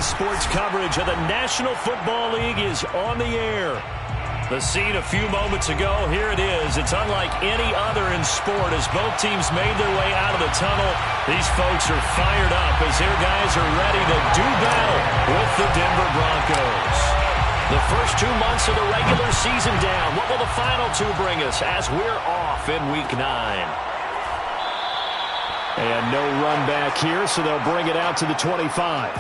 sports coverage of the National Football League is on the air. The scene a few moments ago, here it is. It's unlike any other in sport as both teams made their way out of the tunnel. These folks are fired up as their guys are ready to do battle with the Denver Broncos. The first 2 months of the regular season down. What will the final two bring us as we're off in Week 9? And no run back here, so they'll bring it out to the 25.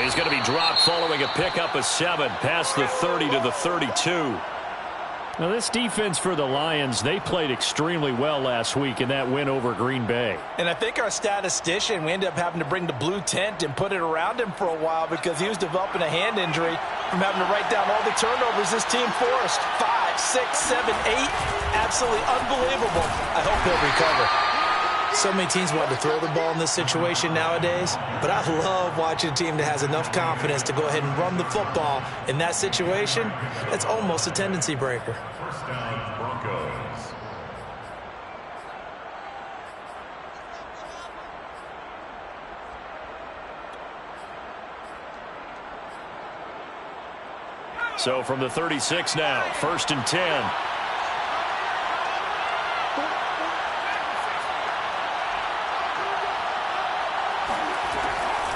He's going to be dropped following a pickup of 7 past the 30 to the 32. Now this defense for the Lions, they played extremely well last week in that win over Green Bay. And I think our statistician, we ended up having to bring the blue tent and put it around him for a while because he was developing a hand injury from having to write down all the turnovers this team forced. 5, 6, 7, 8. Absolutely unbelievable. I hope he'll recover. So many teams want to throw the ball in this situation nowadays, but I love watching a team that has enough confidence to go ahead and run the football. In that situation, that's almost a tendency breaker. First down, Broncos. So from the 36 now, 1st and 10.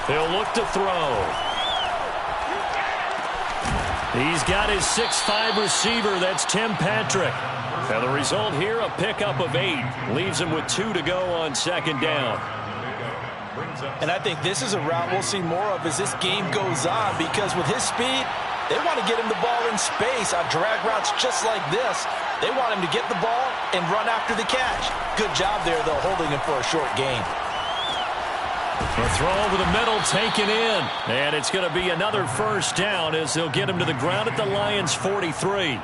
He'll look to throw. He's got his 6'5" receiver. That's Tim Patrick. Now the result here, a pickup of 8. Leaves him with 2 to go on 2nd down. And I think this is a route we'll see more of as this game goes on because with his speed, they want to get him the ball in space on drag routes just like this. They want him to get the ball and run after the catch. Good job there, though, holding him for a short gain. A throw over the middle taken in. And it's going to be another 1st down as they'll get him to the ground at the Lions' 43.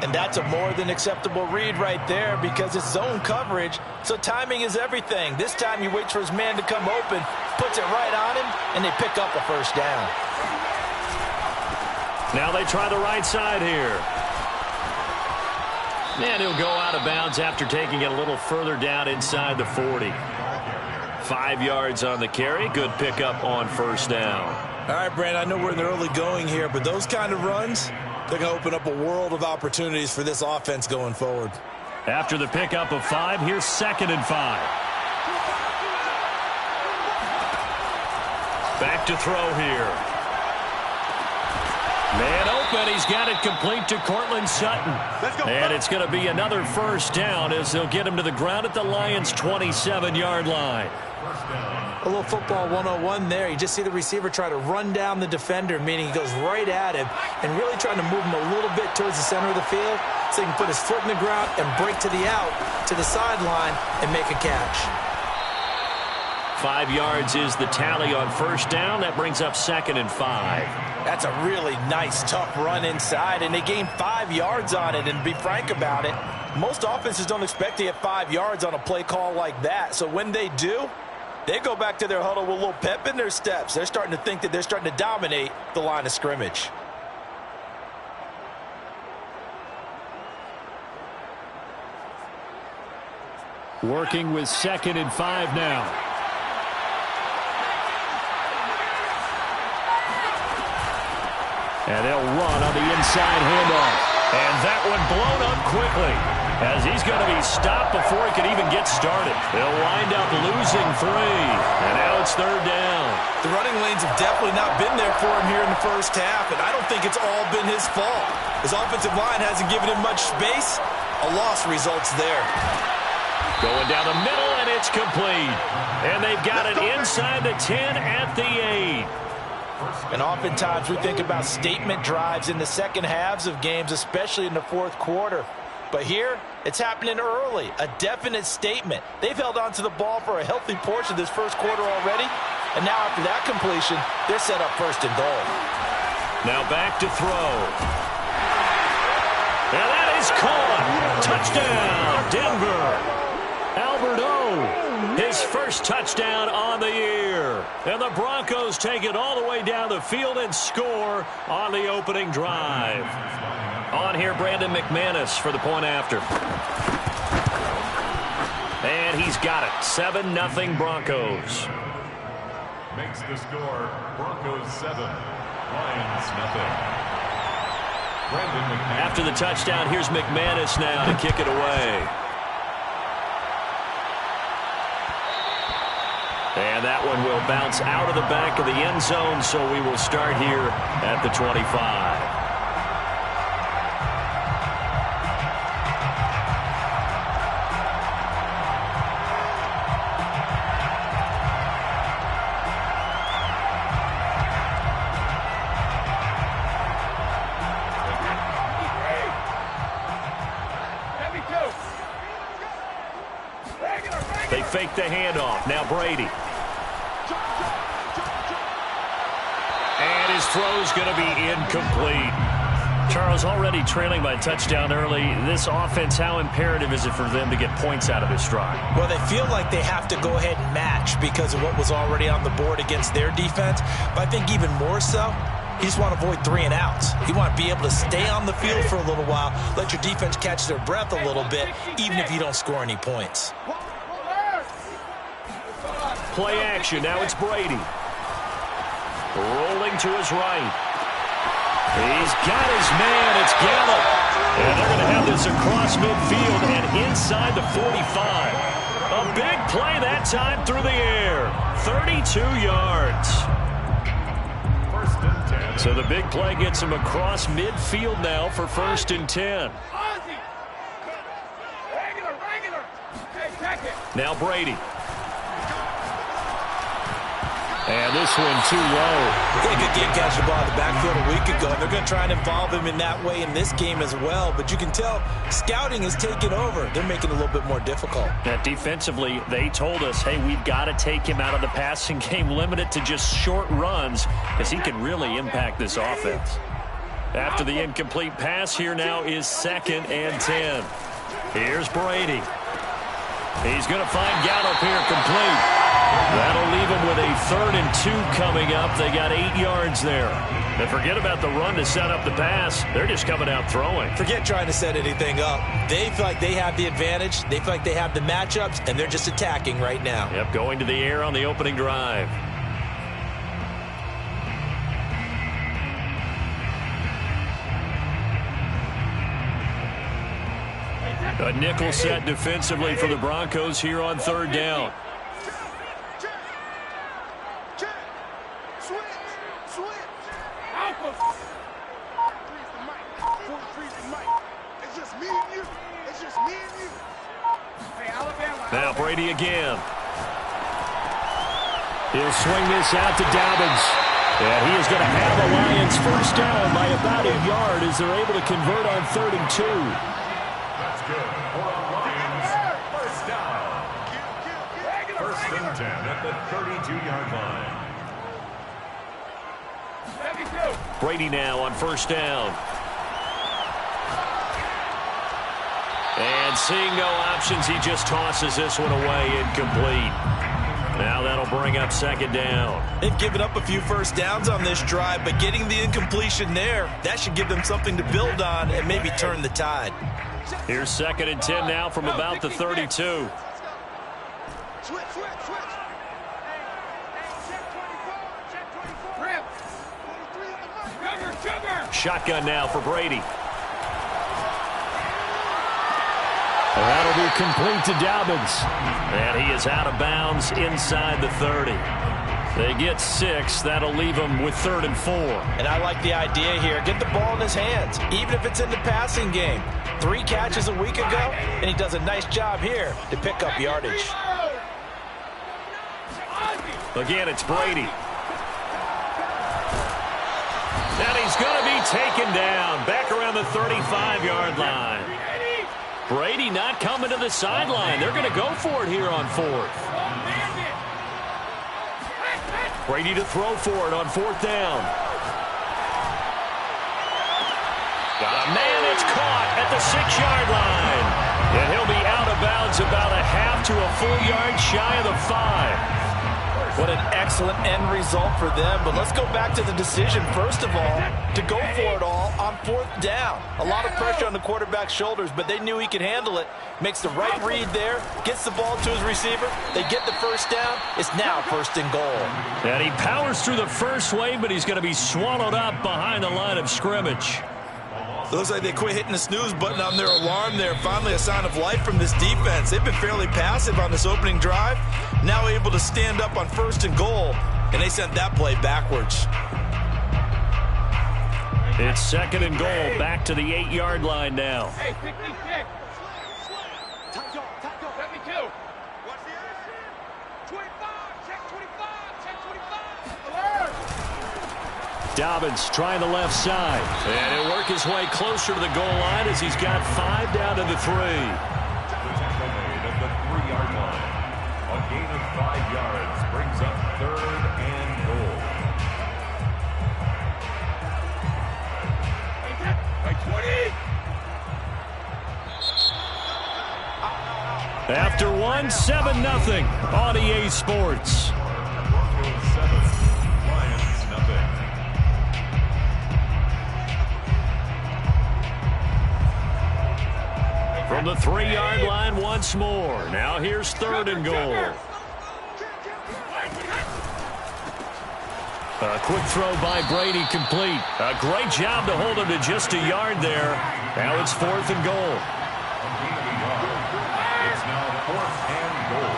And that's a more than acceptable read right there because it's zone coverage, so timing is everything. This time he waits for his man to come open, puts it right on him, and they pick up a 1st down. Now they try the right side here. And he'll go out of bounds after taking it a little further down inside the 40. 5 yards on the carry. Good pickup on 1st down. All right, Brandon, I know we're in the early going here, but those kind of runs, they're going to open up a world of opportunities for this offense going forward. After the pickup of 5, here's 2nd and 5. Back to throw here. Man open. He's got it complete to Cortland Sutton. And it's going to be another 1st down as they'll get him to the ground at the Lions' 27-yard line. A little football 101 there. You just see the receiver try to run down the defender, meaning he goes right at him and really trying to move him a little bit towards the center of the field so he can put his foot in the ground and break to the out, to the sideline, and make a catch. 5 yards is the tally on 1st down. That brings up 2nd and 5. That's a really nice, tough run inside, and they gained 5 yards on it. And to be frank about it, most offenses don't expect to get 5 yards on a play call like that. So when they do, they go back to their huddle with a little pep in their steps. They're starting to think that they're starting to dominate the line of scrimmage. Working with 2nd and 5 now. And they'll run on the inside handoff. And that one blown up quickly as he's going to be stopped before he can even get started. They'll wind up losing 3. And now it's 3rd down. The running lanes have definitely not been there for him here in the 1st half, and I don't think it's all been his fault. His offensive line hasn't given him much space. A loss results there. Going down the middle, and it's complete. And they've got it inside the 10 at the 8. And oftentimes we think about statement drives in the second halves of games, especially in the 4th quarter. But here, it's happening early, a definite statement. They've held on to the ball for a healthy portion of this 1st quarter already. And now after that completion, they're set up 1st and goal. Now back to throw. And that is caught. Touchdown, Denver. Albert O, his first touchdown on the year. And the Broncos take it all the way down the field and score on the opening drive. On here, Brandon McManus for the point after. And he's got it. 7-0 Broncos. Makes the score Broncos 7, Lions nothing. Brandon McManus. After the touchdown, here's McManus now to kick it away. And that one will bounce out of the back of the end zone, so we will start here at the 25. They fake the handoff. Now Brady. And his throw's going to be incomplete. Charles, already trailing by touchdown early. This offense, how imperative is it for them to get points out of this drive? Well, they feel like they have to go ahead and match because of what was already on the board against their defense. But I think even more so, you just want to avoid 3 and outs. You want to be able to stay on the field for a little while, let your defense catch their breath a little bit, even if you don't score any points. Play action. Now it's Brady. Rolling to his right. He's got his man. It's Gallup. And they're going to have this across midfield and inside the 45. A big play that time through the air. 32 yards. First and 10. So the big play gets him across midfield now for 1st and 10. Now Brady. And this one too low. They could get catch the ball in the backfield a week ago, and they're going to try and involve him in that way in this game as well. But you can tell scouting is taking over. They're making it a little bit more difficult. Now, defensively, they told us, hey, we've got to take him out of the passing game, limit it to just short runs, because he can really impact this offense. After the incomplete pass, here now is 2nd and 10. Here's Brady. He's going to find Gallup here complete. That'll leave him with a 3rd and 2 coming up. They got 8 yards there. And forget about the run to set up the pass. They're just coming out throwing. Forget trying to set anything up. They feel like they have the advantage. They feel like they have the matchups, and they're just attacking right now. Yep, going to the air on the opening drive. A nickel set defensively for the Broncos here on 3rd down. Now Brady again. He'll swing this out to Dobbins. And he is going to have the Lions 1st down by about a yard as they're able to convert on 3rd and 2. That's good. For the Lions, 1st down. 1st and 10 at the 32-yard line. Brady now on 1st down. And seeing no options, he just tosses this one away, incomplete. Now that'll bring up 2nd down. They've given up a few 1st downs on this drive, but getting the incompletion there, that should give them something to build on and maybe turn the tide. Here's 2nd and 10 now from about the 32. Shotgun now for Brady. That'll be complete to Dobbins. And he is out of bounds inside the 30. They get 6. That'll leave him with 3rd and 4. And I like the idea here. Get the ball in his hands, even if it's in the passing game. 3 catches a week ago, and he does a nice job here to pick up yardage. Again, it's Brady. And he's going to be taken down back around the 35-yard line. Brady not coming to the sideline. They're going to go for it here on 4th. Brady to throw for it on 4th down. Got a man, it's caught. at the 6-yard line. And he'll be out of bounds about a half to a full yard shy of the 5. What an excellent end result for them. But let's go back to the decision, first of all, to go for it all on 4th down. A lot of pressure on the quarterback's shoulders, but they knew he could handle it. Makes the right read there, gets the ball to his receiver. They get the first down. It's now 1st and goal. And he powers through the first wave, but he's going to be swallowed up behind the line of scrimmage. Looks like they quit hitting the snooze button on their alarm there. Finally a sign of life from this defense. They've been fairly passive on this opening drive. Now able to stand up on 1st and goal, and they sent that play backwards. It's 2nd and goal, back to the 8-yard line now. Hey, 56. Top 72. What's the action? 25. Check 25. Check 25. Dobbins trying the left side. And he'll work his way closer to the goal line as he's got 5 down to the 3. The tackle made at the 3-yard line. A gain of 5 yards brings up 3rd and goal. Hey, 20. After 1, 7-0 on EA Sports. Broncos 7, Lions nothing. From the 3-yard line once more. Now here's 3rd and goal. A quick throw by Brady complete. A great job to hold him to just a yard there. Now it's 4th and goal. It's now 4th and goal.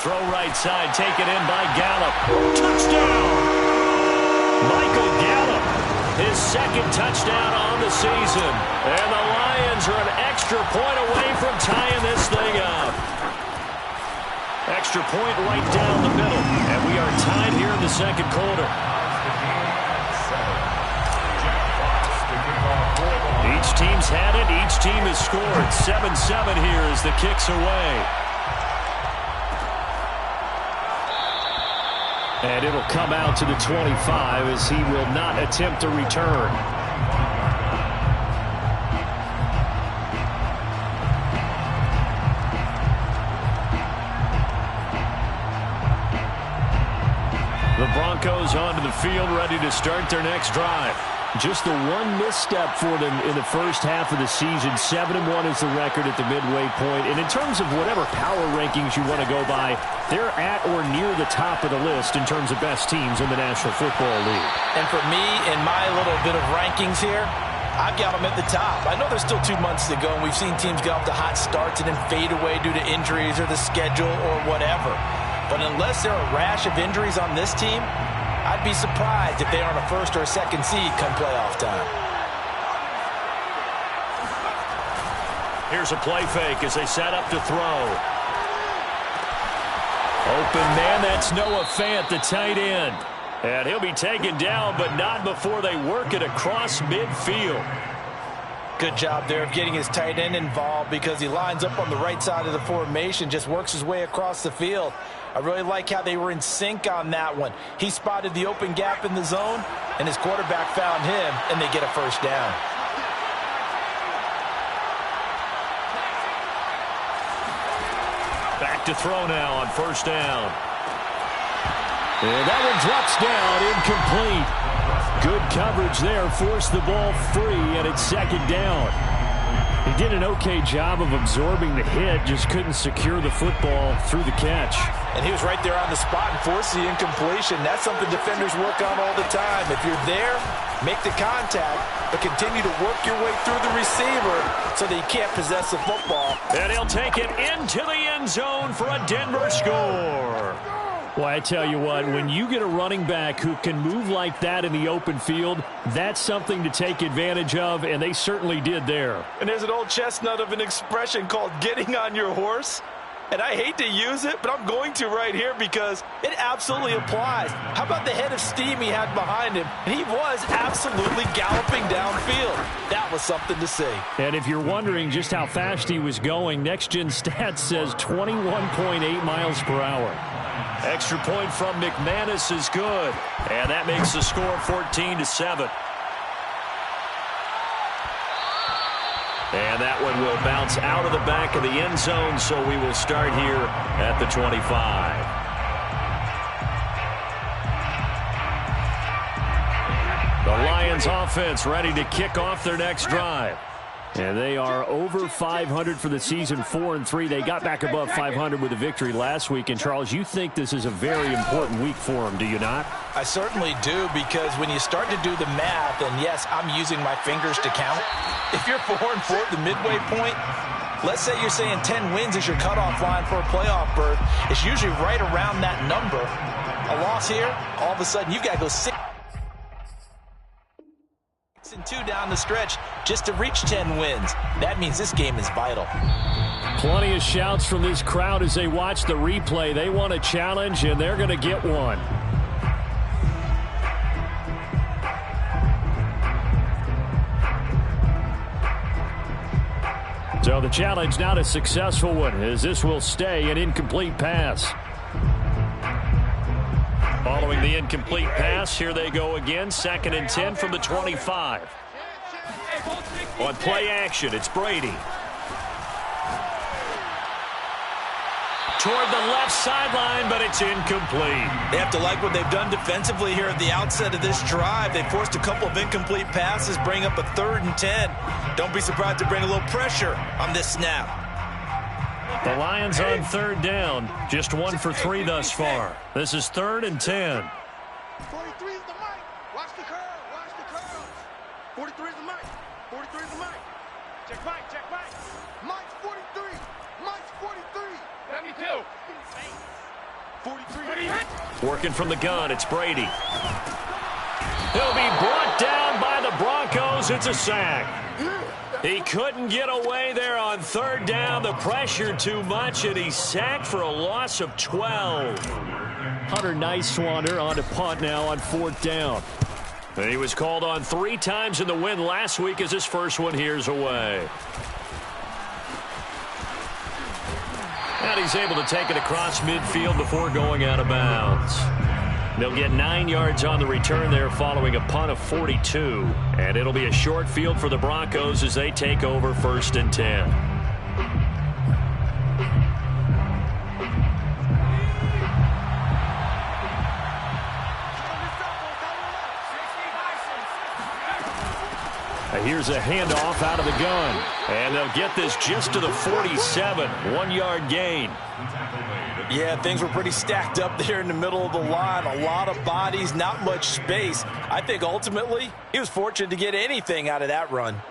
Throw right side, taken in by Gallup. Touchdown! Michael Gallup, his 2nd touchdown on the season. And the Lions are an extra point away from tying this thing up. Extra point right down the middle. And we are tied here in the 2nd quarter. Each team's had it. Each team has scored. 7-7 here as the kick's away. And it'll come out to the 25 as he will not attempt to return. The Broncos onto the field, ready to start their next drive. Just the one misstep for them in the first half of the season. 7-1 is the record at the midway point. And in terms of whatever power rankings you want to go by, they're at or near the top of the list in terms of best teams in the National Football League. And for me, in my little bit of rankings here, I've got them at the top. I know there's still 2 months to go, and we've seen teams get off to hot starts and then fade away due to injuries or the schedule or whatever. But unless there are a rash of injuries on this team, I'd be surprised if they aren't a 1st or a 2nd seed come playoff time. Here's a play fake as they set up to throw. Open man, that's Noah Fant, the tight end. And he'll be taken down, but not before they work it across midfield. Good job there of getting his tight end involved because he lines up on the right side of the formation, just works his way across the field. I really like how they were in sync on that one. He spotted the open gap in the zone, and his quarterback found him, and they get a 1st down. Back to throw now on 1st down. And that one drops down, incomplete. Good coverage there, forced the ball free, and it's 2nd down. He did an okay job of absorbing the hit, just couldn't secure the football through the catch. And he was right there on the spot and forced the incompletion. That's something defenders work on all the time. If you're there, make the contact, but continue to work your way through the receiver so that he can't possess the football. And he'll take it into the end zone for a Denver score. Well, I tell you what, when you get a running back who can move like that in the open field, that's something to take advantage of, and they certainly did there. And there's an old chestnut of an expression called getting on your horse. And I hate to use it, but I'm going to right here because it absolutely applies. How about the head of steam he had behind him? He was absolutely galloping downfield. That was something to see. And if you're wondering just how fast he was going, Next Gen Stats says 21.8 miles per hour. Extra point from McManus is good. And that makes the score 14-7. And that one will bounce out of the back of the end zone, so we will start here at the 25. The Lions offense ready to kick off their next drive. And they are over 500 for the season, 4-3. They got back above 500 with a victory last week. And, Charles, you think this is a very important week for them, do you not? I certainly do, because when you start to do the math, and yes, I'm using my fingers to count. If you're 4-4 at the midway point, let's say you're saying 10 wins is your cutoff line for a playoff berth. It's usually right around that number. A loss here, all of a sudden you've got to go 6-2 down the stretch just to reach 10 wins. That means this game is vital. Plenty of shouts from this crowd as they watch the replay. They want a challenge, and they're going to get one. So the challenge, not a successful one, as this will stay an incomplete pass. Following the incomplete pass, here they go again. 2nd and 10 from the 25. On play action, it's Brady. Toward the left sideline, but it's incomplete. They have to like what they've done defensively here at the outset of this drive. They forced a couple of incomplete passes, bring up a 3rd and 10. Don't be surprised to bring a little pressure on this snap. The Lions on 3rd down, just 1 for 3 thus far. This is 3rd and 10. 43 is the mic. Watch the curve. Watch the curve. 43 is the mic. 43 is the mic. Check mic. Check mic. Mike's 43. Mike's 43. 72. 43. Working from the gun, it's Brady. He'll be brought down by the Broncos. It's a sack. He couldn't get away there on 3rd down. The pressure too much, and he's sacked for a loss of 12. Hunter Nicewander on a punt now on 4th down. And he was called on 3 times in the win last week as his first one here's away. And he's able to take it across midfield before going out of bounds. They'll get 9 yards on the return there following a punt of 42. And it'll be a short field for the Broncos as they take over 1st and 10. Here's a handoff out of the gun. And they'll get this just to the 47. 1-yard gain. Yeah, things were pretty stacked up there in the middle of the line. A lot of bodies, not much space. I think ultimately he was fortunate to get anything out of that run.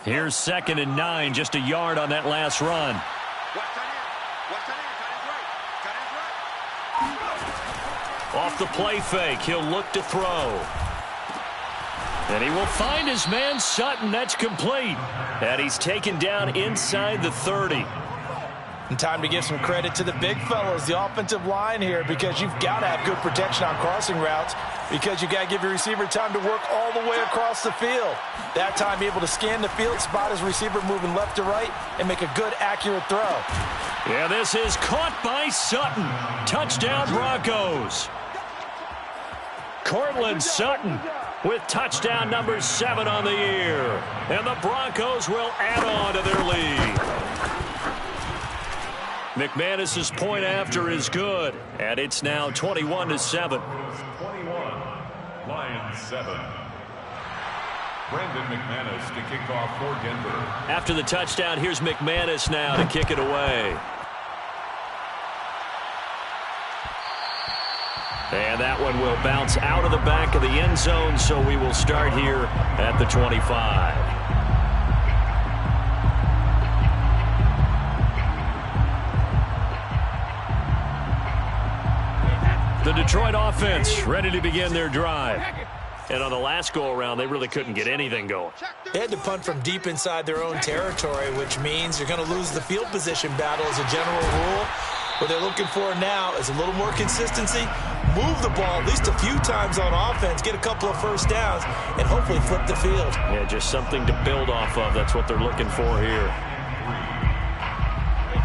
Here's 2nd and 9, just a yard on that last run. Off the play fake, he'll look to throw. And he will find his man Sutton. That's complete. And he's taken down inside the 30. And time to give some credit to the big fellas, the offensive line here, because you've got to have good protection on crossing routes, because you've got to give your receiver time to work all the way across the field. That time, be able to scan the field, spot his receiver moving left to right, and make a good, accurate throw. Yeah, this is caught by Sutton. Touchdown, Broncos. Cortland Sutton with touchdown number 7 on the year. And the Broncos will add on to their lead. McManus's point after is good, and it's now 21-7. 21, Lions 7. Brandon McManus to kick off for Denver. After the touchdown, here's McManus now to kick it away. And that one will bounce out of the back of the end zone, so we will start here at the 25. The Detroit offense ready to begin their drive. And on the last go-around, they really couldn't get anything going. They had to punt from deep inside their own territory, which means you're going to lose the field position battle as a general rule. What they're looking for now is a little more consistency, move the ball at least a few times on offense, get a couple of first downs, and hopefully flip the field. Yeah, just something to build off of. That's what they're looking for here.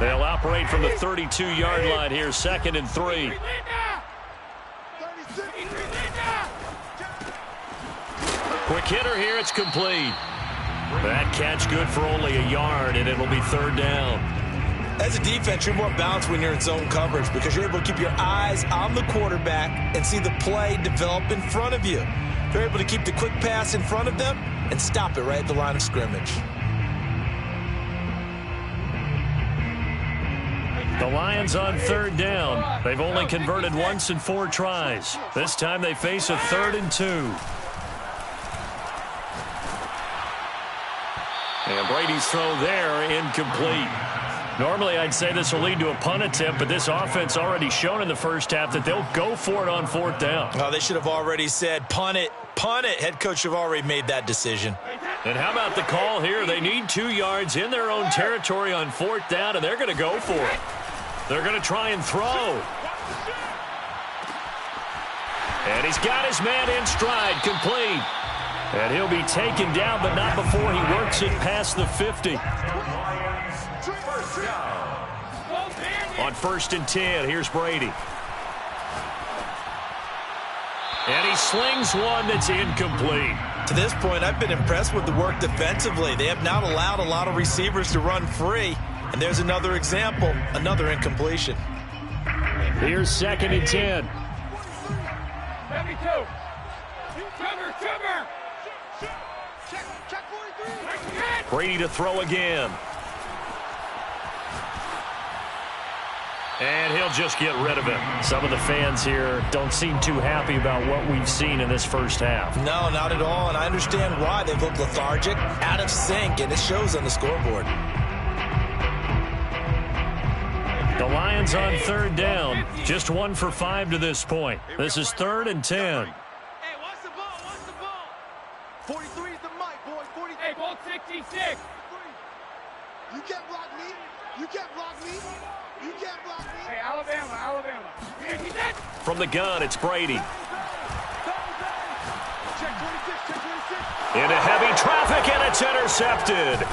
They'll operate from the 32-yard line here, 2nd and 3. Quick hitter here, it's complete. That catch good for only a yard, and it'll be 3rd down. As a defense, you're more balanced when you're in zone coverage because you're able to keep your eyes on the quarterback and see the play develop in front of you. You're able to keep the quick pass in front of them and stop it right at the line of scrimmage. The Lions on 3rd down. They've only converted once in 4 tries. This time they face a 3rd and 2. And Brady's throw there, incomplete. Normally, I'd say this will lead to a punt attempt, but this offense already shown in the first half that they'll go for it on 4th down. Oh, they should have already said, punt it, punt it. Head coach should have already made that decision. And how about the call here? They need 2 yards in their own territory on 4th down, and they're going to go for it. They're going to try and throw. And he's got his man in stride, complete. And he'll be taken down, but not before he works it past the 50. On 1st and 10, here's Brady. And he slings one that's incomplete. To this point, I've been impressed with the work defensively. They have not allowed a lot of receivers to run free. And there's another example, another incompletion. Here's 2nd and 10. Brady to throw again. And he'll just get rid of it. Some of the fans here don't seem too happy about what we've seen in this first half. No, not at all, and I understand why. They've looked lethargic, out of sync, and it shows on the scoreboard. The Lions on 3rd down. Just 1 for 5 to this point. This is 3rd and 10. Hey, watch the ball, watch the ball. 43 is the mic, boys. 43. Hey, ball 66. You can't block me. You can't block me. You can't block me. Hey, Alabama. From the gun, it's Brady. Check 26, check 26. Into heavy traffic, and it's intercepted.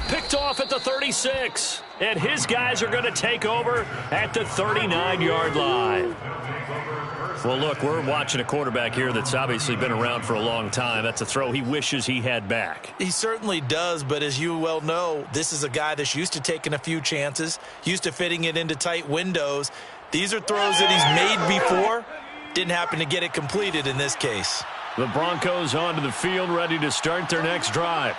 Picked off at the 36. And his guys are going to take over at the 39-yard line. Well, look, we're watching a quarterback here that's obviously been around for a long time. That's a throw he wishes he had back. He certainly does, but as you well know, this is a guy that's used to taking a few chances, used to fitting it into tight windows. These are throws that he's made before. Didn't happen to get it completed in this case. The Broncos onto the field, ready to start their next drive.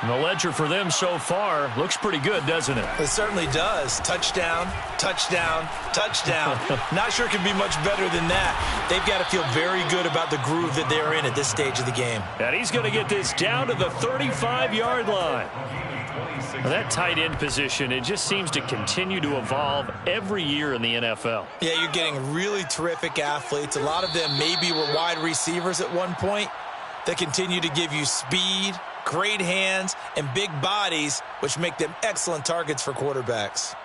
And the ledger for them so far looks pretty good, doesn't it? It certainly does. Touchdown, touchdown, touchdown. Not sure it can be much better than that. They've got to feel very good about the groove that they're in at this stage of the game. And he's going to get this down to the 35-yard line. Well, that tight end position, it just seems to continue to evolve every year in the NFL. Yeah, you're getting really terrific athletes. A lot of them maybe were wide receivers at one point that continue to give you speed, great hands, and big bodies, which make them excellent targets for quarterbacks.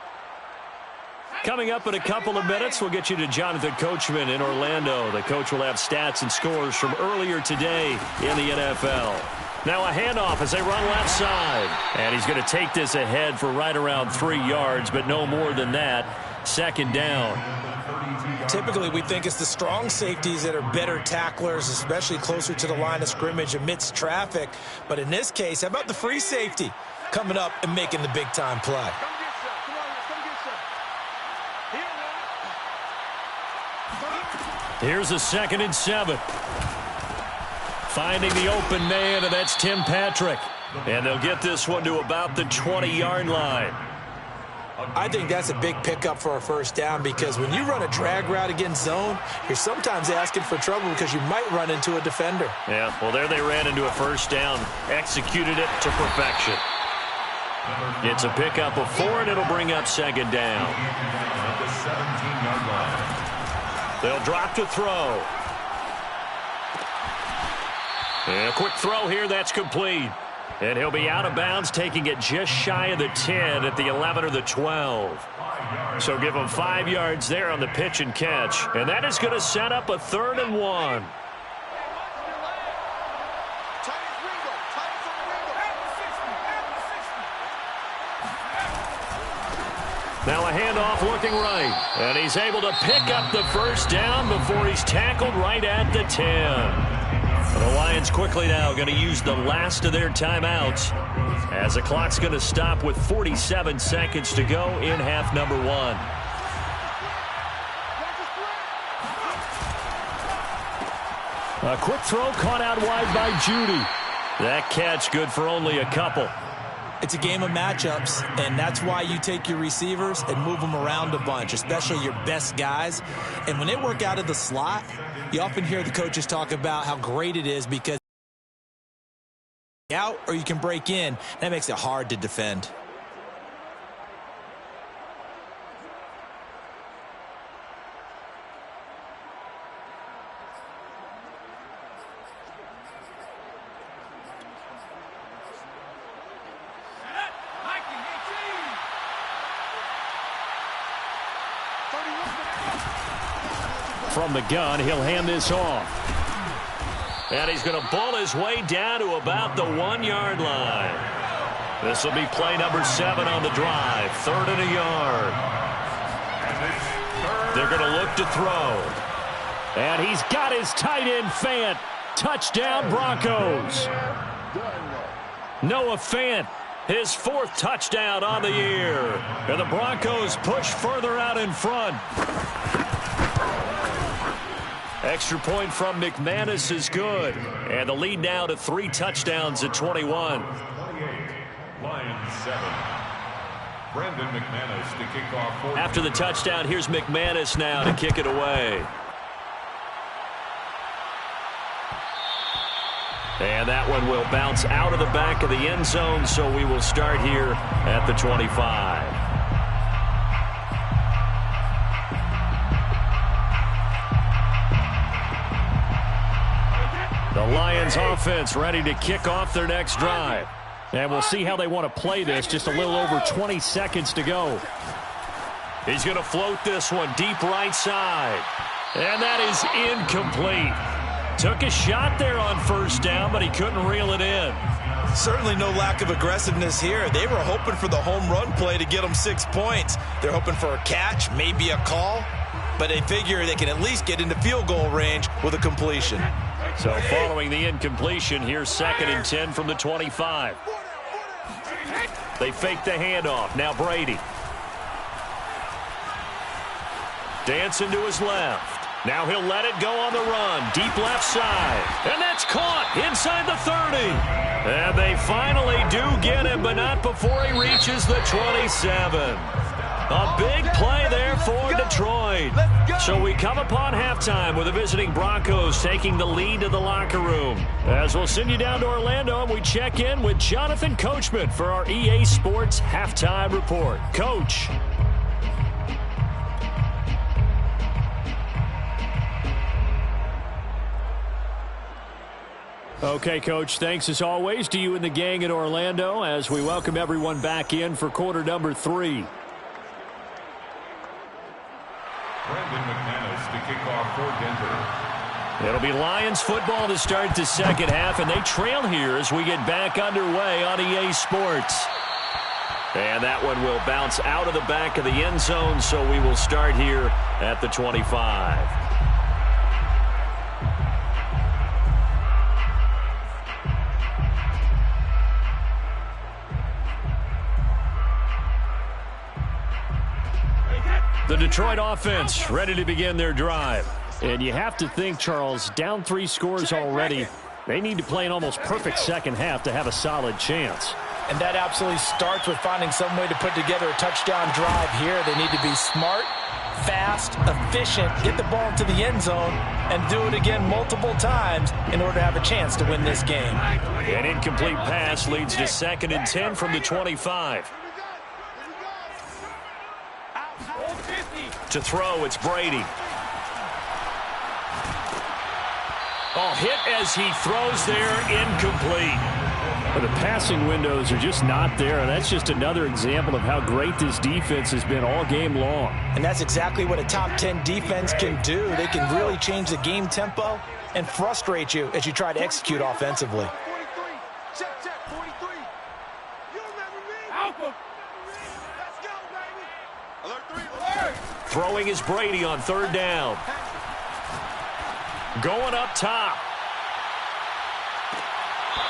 Coming up in a couple of minutes, we'll get you to Jonathan Coachman in Orlando. The coach will have stats and scores from earlier today in the NFL. Now a handoff as they run left side. And he's going to take this ahead for right around 3 yards, but no more than that. 2nd down. Typically, we think it's the strong safeties that are better tacklers, especially closer to the line of scrimmage amidst traffic. But in this case, how about the free safety coming up and making the big-time play? Here's a 2nd and 7. Finding the open man, and that's Tim Patrick. And they'll get this one to about the 20-yard line. I think that's a big pickup for a first down because when you run a drag route against zone, you're sometimes asking for trouble because you might run into a defender. Yeah, well, there they ran into a first down, executed it to perfection. It's a pickup of 4, and it'll bring up 2nd down. At the 17-yard line. They'll drop to throw. And a quick throw here, that's complete. And he'll be out of bounds, taking it just shy of the 10 at the 11 or the 12. So give him 5 yards there on the pitch and catch. And that is going to set up a 3rd and 1. Now a handoff looking right. And he's able to pick up the first down before he's tackled right at the 10. The Lions quickly now going to use the last of their timeouts as the clock's going to stop with 47 seconds to go in half number 1. A quick throw caught out wide by Judy. That catch good for only a couple. It's a game of matchups, and that's why you take your receivers and move them around a bunch, especially your best guys. And when they work out of the slot, you often hear the coaches talk about how great it is because out or you can break in. That makes it hard to defend. From the gun, he'll hand this off. And he's going to bull his way down to about the 1-yard line. This will be play number 7 on the drive. 3rd and a yard. They're going to look to throw. And he's got his tight end Fant. Touchdown Broncos. Noah Fant, his 4th touchdown on the year. And the Broncos push further out in front. Extra point from McManus is good. And the lead now to 3 touchdowns at 21. 28, Lions 7. Brandon McManus to kick off. After the touchdown, here's McManus now to kick it away. And that one will bounce out of the back of the end zone, so we will start here at the 25. The Lions offense ready to kick off their next drive. And we'll see how they want to play this. Just a little over 20 seconds to go. He's going to float this one deep right side. And that is incomplete. Took a shot there on first down, but he couldn't reel it in. Certainly no lack of aggressiveness here. They were hoping for the home run play to get them 6 points. They're hoping for a catch, maybe a call. But they figure they can at least get into field goal range with a completion. So following the incompletion, here's 2nd and 10 from the 25. They fake the handoff. Now Brady. Dancing to his left. Now he'll let it go on the run. Deep left side. And that's caught inside the 30. And they finally do get him, but not before he reaches the 27. A big play there for Detroit. So we come upon halftime with the visiting Broncos taking the lead to the locker room. As we'll send you down to Orlando, and we check in with Jonathan Coachman for our EA Sports Halftime Report. Coach. Okay, Coach, thanks as always to you and the gang in Orlando as we welcome everyone back in for quarter number 3. Brandon McManus to kick off for Denver. It'll be Lions football to start the second half, and they trail here as we get back underway on EA Sports. And that one will bounce out of the back of the end zone, so we will start here at the 25. The Detroit offense ready to begin their drive. And you have to think, Charles, down 3 scores already. They need to play an almost perfect second half to have a solid chance. And that absolutely starts with finding some way to put together a touchdown drive here. They need to be smart, fast, efficient, get the ball to the end zone, and do it again multiple times in order to have a chance to win this game. An incomplete pass leads to 2nd and 10 from the 25. To throw, it's Brady. Oh, hit as he throws there, incomplete. The passing windows are just not there, and that's just another example of how great this defense has been all game long. And that's exactly what a top 10 defense can do. They can really change the game tempo and frustrate you as you try to execute offensively. 43. Check, 43. You remember me? Alpha. Let's go, baby. Alert 3, alert. Throwing is Brady on third down. Going up top.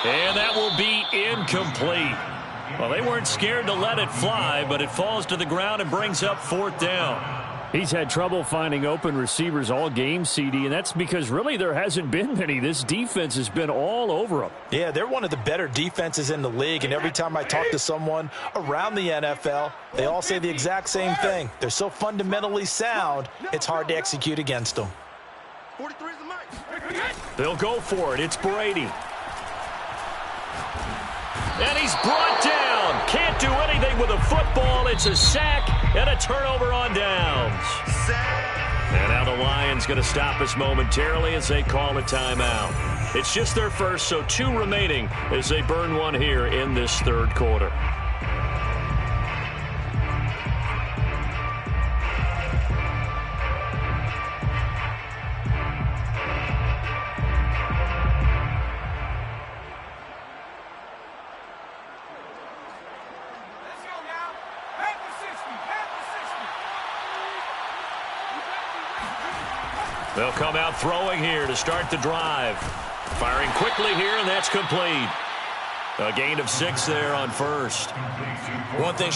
And that will be incomplete. Well, they weren't scared to let it fly, but it falls to the ground and brings up fourth down. He's had trouble finding open receivers all game, CD, and that's because really there hasn't been many. This defense has been all over them. Yeah, they're one of the better defenses in the league, and every time I talk to someone around the NFL, they all say the exact same thing. They're so fundamentally sound, it's hard to execute against them. 43 is the mic. They'll go for it. It's Brady. And he's brought down. Can't do anything with a football. It's a sack and a turnover on downs. And now the Lions going to stop us momentarily as they call a timeout. It's just their first, so 2 remaining as they burn one here in this third quarter. They'll come out throwing here to start the drive. Firing quickly here, and that's complete. A gain of 6 there on first. One thing